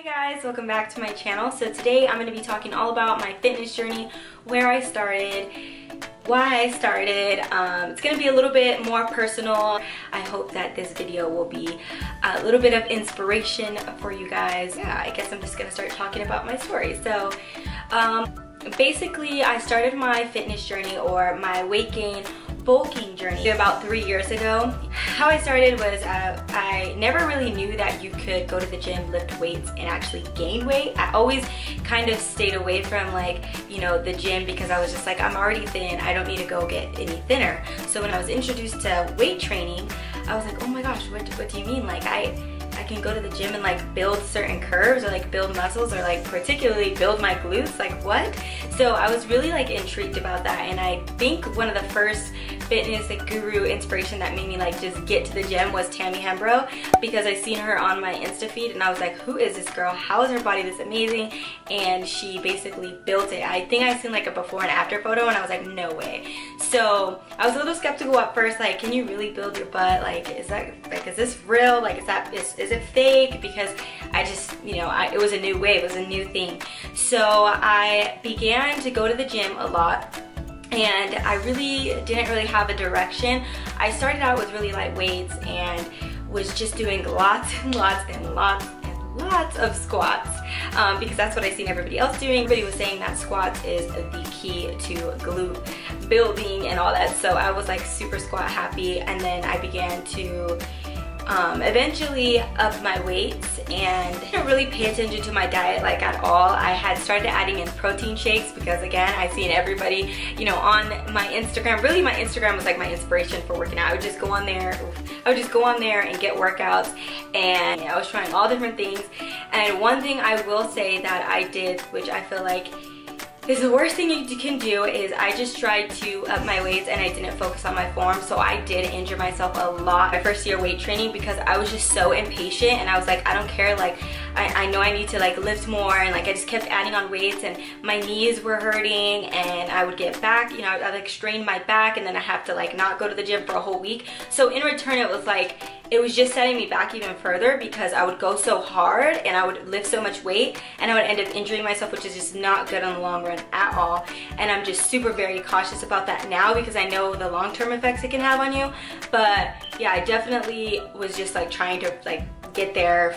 Guys, welcome back to my channel. So today I'm going to be talking all about my fitness journey, where I started, why I started. It's going to be a little bit more personal. I hope that this video will be a little bit of inspiration for you guys. Yeah, I guess I'm just going to start talking about my story. So basically I started my fitness journey, or my weight gain bulking journey, about 3 years ago. How I started was I never really knew that you could go to the gym, lift weights, and actually gain weight. I always kind of stayed away from, like, you know, the gym because I was just like, I'm already thin, I don't need to go get any thinner. So when I was introduced to weight training, I was like, oh my gosh, what do you mean? Like I can go to the gym and like build certain curves, or like build muscles, or like particularly build my glutes, like what? So I was really like intrigued about that, and I think one of the first fitness guru inspiration that made me like just get to the gym was Tammy Hembrow, because I seen her on my Insta feed and I was like, who is this girl? How is her body this amazing? And she basically built it. I think I seen like a before and after photo and I was like, no way. So I was a little skeptical at first, like, can you really build your butt? Like, is this real? Like, is it fake? Because I just, you know, it was a new wave, it was a new thing. So I began to go to the gym a lot, and I really didn't have a direction. I started out with really light weights and was just doing lots and lots and lots and lots of squats, because that's what I seen everybody else doing. Everybody was saying that squats is the key to glute building and all that. So I was like super squat happy, and then I began to eventually up my weights, and didn't really pay attention to my diet like at all. I had started adding in protein shakes because, again, I seen everybody, you know, on my Instagram. Really, my Instagram was like my inspiration for working out. I would just go on there and get workouts, and I was trying all different things. And one thing I will say that I did, which I feel like is the worst thing you can do, is I just tried to up my weights and I didn't focus on my form. So I did injure myself a lot my first year weight training, because I was just so impatient, and I was like, I don't care, like I know I need to like lift more, and like I just kept adding on weights, and my knees were hurting, and I would get back, you know, I like strain my back, and then I have to like not go to the gym for a whole week. So in return, it was like, it was just setting me back even further, because I would go so hard and I would lift so much weight and I would end up injuring myself, which is just not good in the long run at all. And I'm just super very cautious about that now, because I know the long-term effects it can have on you. But yeah, I definitely was just like trying to like get there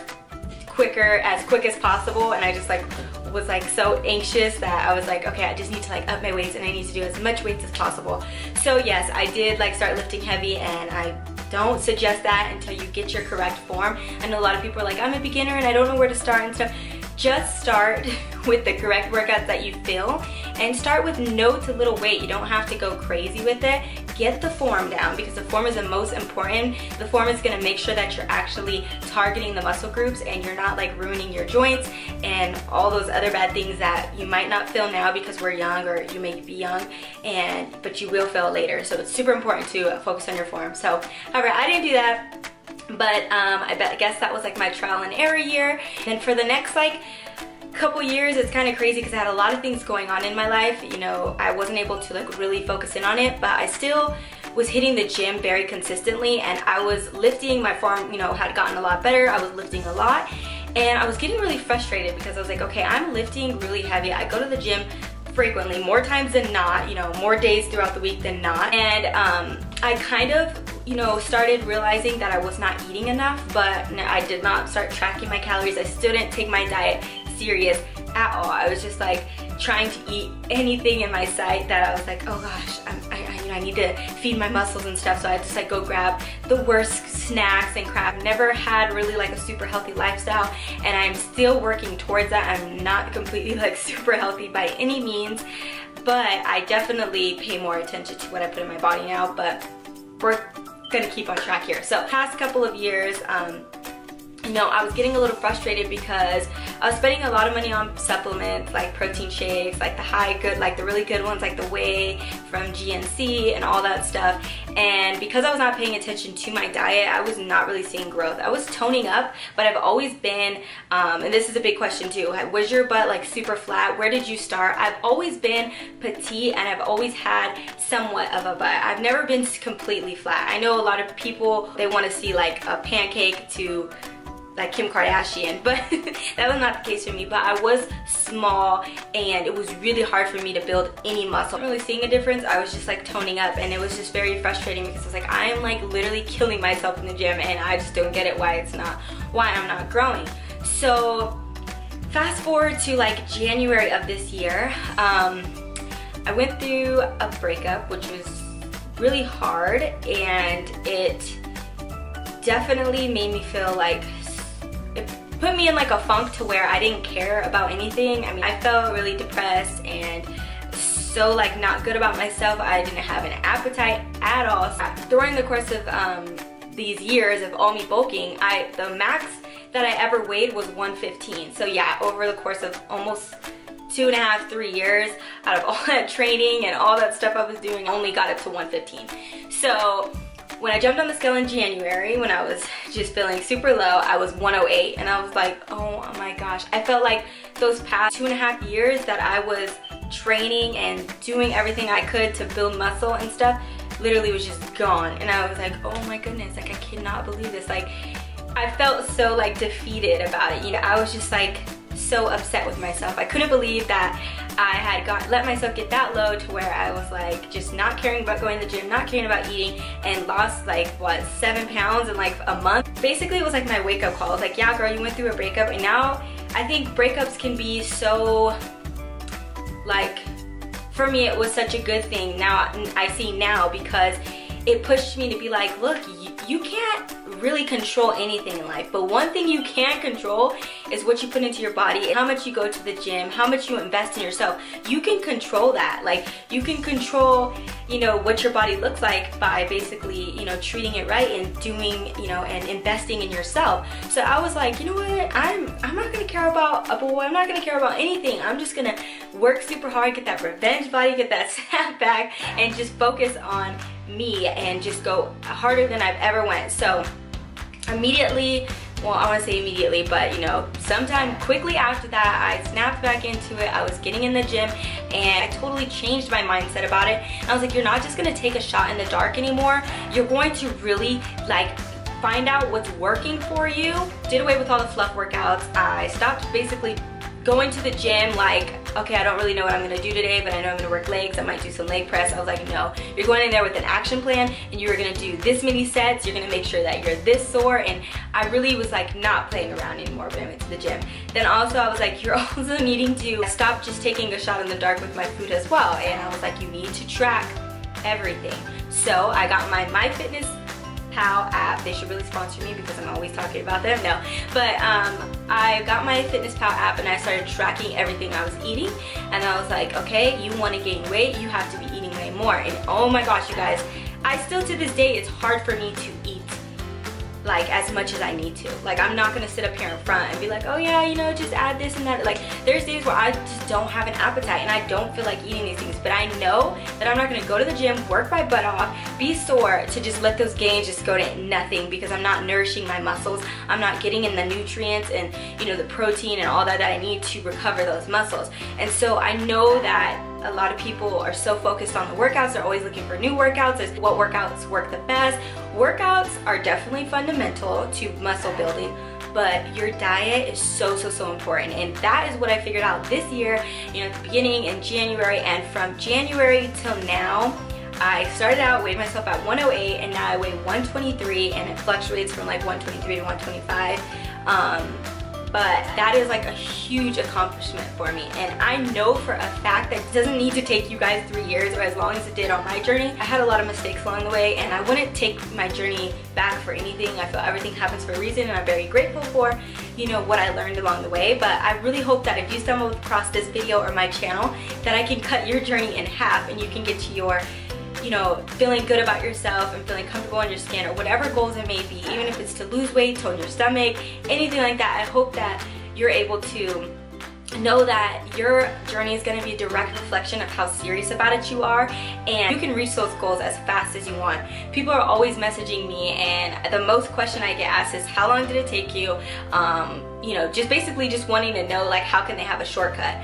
as quick as possible, and I just like was like so anxious that I was like, okay, I just need to like up my weights and I need to do as much weights as possible. So yes, I did like start lifting heavy, and I don't suggest that until you get your correct form. I know a lot of people are like, I'm a beginner and I don't know where to start and stuff. Just start with the correct workouts that you feel, and start with no to little weight. You don't have to go crazy with it. Get the form down, because the form is the most important. The form is gonna make sure that you're actually targeting the muscle groups and you're not like ruining your joints and all those other bad things that you might not feel now because we're young, or you may be young, but you will feel later. So it's super important to focus on your form. So, however, I didn't do that. But I guess that was like my trial and error year. And for the next like couple years, it's kind of crazy because I had a lot of things going on in my life. You know, I wasn't able to like really focus in on it, but I still was hitting the gym very consistently, and I was lifting. My form, you know, had gotten a lot better. I was lifting a lot, and I was getting really frustrated because I was like, okay, I'm lifting really heavy. I go to the gym frequently, more times than not, you know, more days throughout the week than not. And I kind of, you know, started realizing that I was not eating enough, but I did not start tracking my calories. I still didn't take my diet serious at all. I was just like trying to eat anything in my sight that I was like, oh gosh, I need to feed my muscles and stuff. So I just like go grab the worst snacks and crap. Never had really like a super healthy lifestyle, and I'm still working towards that. I'm not completely like super healthy by any means, but I definitely pay more attention to what I put in my body now. But we're gonna keep on track here. So past couple of years, you know, I was getting a little frustrated because I was spending a lot of money on supplements like protein shakes, like the really good ones, like the whey from GNC and all that stuff. And because I was not paying attention to my diet, I was not really seeing growth. I was toning up, but I've always been, and this is a big question too, was your butt like super flat? Where did you start? I've always been petite, and I've always had somewhat of a butt. I've never been completely flat. I know a lot of people, they want to see like a pancake to like Kim Kardashian, but that was not the case for me. But I was small and it was really hard for me to build any muscle. I wasn't really seeing a difference. I was just like toning up, and it was just very frustrating because I was like, I am like literally killing myself in the gym, and I just don't get it why I'm not growing. So fast forward to like January of this year, I went through a breakup, which was really hard, and it definitely made me feel like, it put me in like a funk to where I didn't care about anything. I mean, I felt really depressed and so like not good about myself. I didn't have an appetite at all. So during the course of these years of all me bulking, the max that I ever weighed was 115. So yeah, over the course of almost 2.5, 3 years, out of all that training and all that stuff I was doing, I only got up to 115. So when I jumped on the scale in January, when I was just feeling super low, I was 108, and I was like, oh my gosh. I felt like those past 2.5 years that I was training and doing everything I could to build muscle and stuff literally was just gone. And I was like, oh my goodness, like I cannot believe this. Like I felt so like defeated about it. You know, I was just like so upset with myself. I couldn't believe that I had let myself get that low to where I was like just not caring about going to the gym, not caring about eating, and lost like what, 7 pounds in like a month. Basically it was like my wake-up call. I was like, yeah girl, you went through a breakup, and now I think breakups can be so like, for me it was such a good thing. Now I see now, because it pushed me to be like, look, you can't really control anything in life, but one thing you can control is what you put into your body and how much you go to the gym, how much you invest in yourself. You can control that. Like you can control, you know, what your body looks like by basically, you know, treating it right and doing, you know, and investing in yourself. So I was like, you know what, I'm not gonna care about a boy, I'm not gonna care about anything. I'm just gonna work super hard, get that revenge body, get that snapback, and just focus on me and just go harder than I've ever went. So immediately, well, I want to say immediately, but you know, sometime quickly after that, I snapped back into it. I was getting in the gym and I totally changed my mindset about it. And I was like, you're not just gonna take a shot in the dark anymore. You're going to really like find out what's working for you. Did away with all the fluff workouts. I stopped basically going to the gym like, okay, I don't really know what I'm gonna do today, but I know I'm gonna work legs, I might do some leg press. I was like, no, you're going in there with an action plan, and you're gonna do this many sets, you're gonna make sure that you're this sore. And I really was like not playing around anymore when I went to the gym. Then also I was like, you're also needing to stop just taking a shot in the dark with my food as well. And I was like, you need to track everything. So I got my MyFitnessPal app. They should really sponsor me because I'm always talking about them. No, but I got my MyFitnessPal app and I started tracking everything I was eating, and I was like, okay, you want to gain weight, you have to be eating way more. And oh my gosh, you guys, I still to this day, it's hard for me to eat like as much as I need to. Like I'm not gonna sit up here in front and be like, oh yeah, you know, just add this and that. Like there's days where I just don't have an appetite and I don't feel like eating these things, but I know that I'm not gonna go to the gym, work my butt off, be sore to just let those gains just go to nothing, because I'm not nourishing my muscles. I'm not getting in the nutrients and, you know, the protein and all that I need to recover those muscles. And so I know that a lot of people are so focused on the workouts. They're always looking for new workouts, as what workouts work the best. Workouts are definitely fundamental to muscle building, but your diet is so important. And that is what I figured out this year, you know, at the beginning in January. And from January till now, I started out, weighed myself at 108, and now I weigh 123, and it fluctuates from like 123 to 125. But that is like a huge accomplishment for me. And I know for a fact that it doesn't need to take you guys 3 years or as long as it did on my journey. I had a lot of mistakes along the way, and I wouldn't take my journey back for anything. I feel everything happens for a reason, and I'm very grateful for, you know, what I learned along the way. But I really hope that if you stumbled across this video or my channel, that I can cut your journey in half and you can get to your, you know, feeling good about yourself and feeling comfortable in your skin, or whatever goals it may be, even if it's to lose weight, tone your stomach, anything like that. I hope that you're able to know that your journey is going to be a direct reflection of how serious about it you are, and you can reach those goals as fast as you want. People are always messaging me, and the most question I get asked is, how long did it take you? You know, just basically just wanting to know, like, how can they have a shortcut?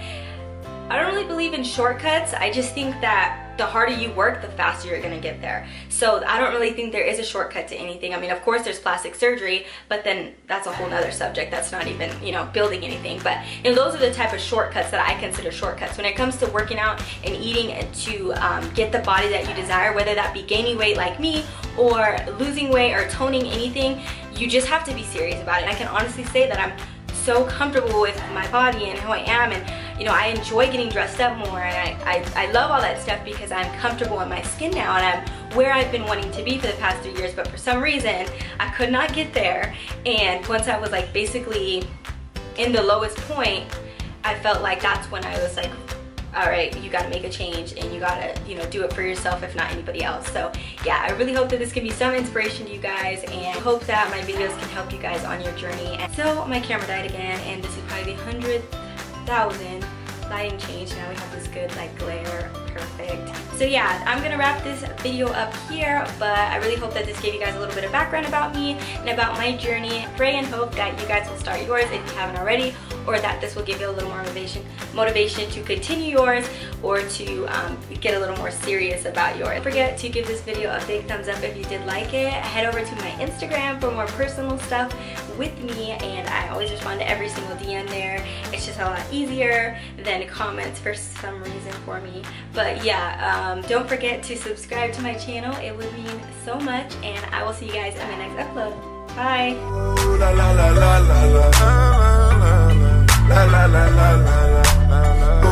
I don't really believe in shortcuts. I just think that the harder you work, the faster you're gonna get there. So I don't really think there is a shortcut to anything. I mean, of course there's plastic surgery, but then that's a whole nother subject. That's not even, you know, building anything. But those are the type of shortcuts that I consider shortcuts. When it comes to working out and eating to get the body that you desire, whether that be gaining weight like me or losing weight or toning anything, you just have to be serious about it. And I can honestly say that I'm so comfortable with my body and who I am, and you know, I enjoy getting dressed up more, and I love all that stuff because I'm comfortable in my skin now, and I'm where I've been wanting to be for the past 3 years. But for some reason I could not get there, and once I was like basically in the lowest point, I felt like that's when I was like, all right, you gotta make a change, and you gotta, you know, do it for yourself, if not anybody else. So yeah, I really hope that this can be some inspiration to you guys, and hope that my videos can help you guys on your journey. And so my camera died again, and this is probably the 100,000 lighting change. Now we have this good like glare, perfect. So yeah, I'm gonna wrap this video up here, but I really hope that this gave you guys a little bit of background about me and about my journey. Pray and hope that you guys will start yours if you haven't already, or that this will give you a little more motivation to continue yours, or to get a little more serious about yours. Don't forget to give this video a big thumbs up if you did like it. Head over to my Instagram for more personal stuff with me, and I always respond to every single DM there. It's just a lot easier than comments for some reason for me. But yeah, don't forget to subscribe to my channel. It would mean so much, and I will see you guys in my next upload. Bye. La la la la la la la la la la la la la.